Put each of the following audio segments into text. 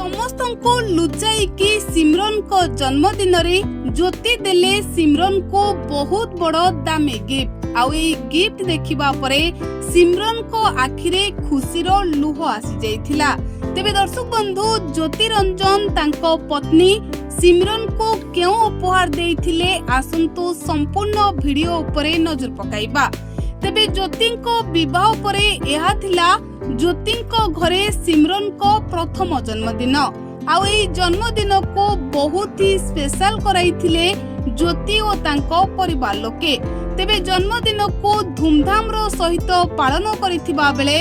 ସମସ୍ତଙ୍କୁ ଲୁଚାଇକି ସିମରନଙ୍କ ଜନ୍ମଦିନ ରେ ଜ୍ୟୋତି ଦେଲେ ସିମରନକୁ ବହୁତ ବଡ଼ ଦାମୀ ଗିଫ୍ଟ। ଆଉ ଏହି ଗିଫ୍ଟ ଦେଖିବା ପରେ ସିମରନଙ୍କ ଆଖିରେ ଖୁସିର ଲୁହ ଆସି ଯାଇଥିଲା। ତେବେ ଦର୍ଶକ ବନ୍ଧୁ, ଜ୍ୟୋତି ରଞ୍ଜନ ତାଙ୍କ ପତ୍ନୀ ସିମରନକୁ କେଉଁ ଉପହାର ଦେଇଥିଲେ ଆସନ୍ତୁ ସମ୍ପୂର୍ଣ୍ଣ ଭିडिओ ଉପରେ ନଜର ପକାଇବା। ତେବେ ଜ୍ୟୋତିଙ୍କ ବିବାହ ପରେ ଏହା ଥିଲା ଜ୍ୟୋତିଙ୍କ ଘରେ ସିମରନଙ୍କ ପ୍ରଥମ ଜନ୍ମଦିନ। ଆଉ ଏହି ଜନ୍ମଦିନକୁ ବହୁତ ହି ସ୍ପେଶାଲ କରାଇଥିଲେ ଜ୍ୟୋତି ଓ ତାଙ୍କ ପରିବାର ଲୋକେ। ତେବେ ଜନ୍ମଦିନକୁ ଧୁମଧାମର ସହିତ ପାଳନ କରିଥିବା ବେଳେ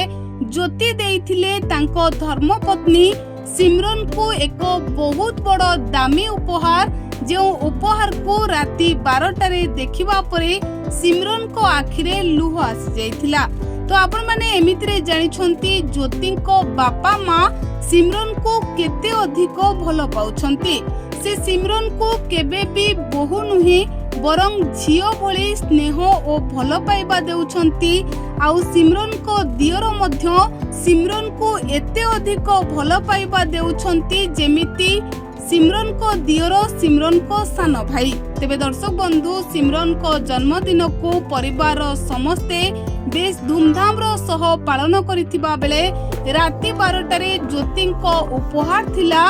ଜ୍ୟୋତି ଦେଇଥିଲେ ତାଙ୍କ ଧର୍ମପତ୍ନୀ ସିମରନକୁ ଏକ ବହୁତ ବଡ଼ ଦାମୀ ଉପହାର। ଯେଉଁ ଉପହାରକୁ ରାତି 12টাରେ ଦେଖିବା ପରେ ସିମରନଙ୍କ ଆଖିରେ ଲୁହ ଆସି ଯାଇଥିଲା। तो आपण माने एमितिरे जानिछंती ज्योतिंक बापा माँ सिमरन को केते अधिक भल पाउछंती। से सिमरन को केबे भी बहु नुहे बरं झियो भली स्नेह और भल पाइबा देउछंती। आउ सिमरन को दियर मध्य सिमरन को एते अधिक भल पाइबा देउछंती जेमिति सिमरन को दियर सिमरन को सान भाई। तेबे दर्शक बंधु, सिमरन को जन्मदिन को परिवार समस्ते बेस धूमधाम रो सह पालन करिथिबा बेले राति 12টাରେ ज्योतिंक उपहार थिला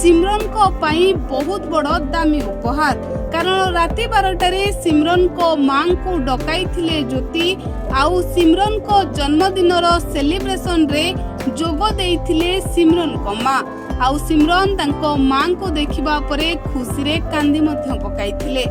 सिमरन को पाई बहुत बड़ दामी उपहार। कारण राति 12टारे सिमरन को मां को डकाई थिले ज्योति। आउ सिमरन को जन्मदिन रो सेलिब्रेशन रे जोग देइथिले सिमरन को मां। आउ सिमरन तांको मां को देखिबा परे खुशी रे कांदी मध्य पकाइथिले।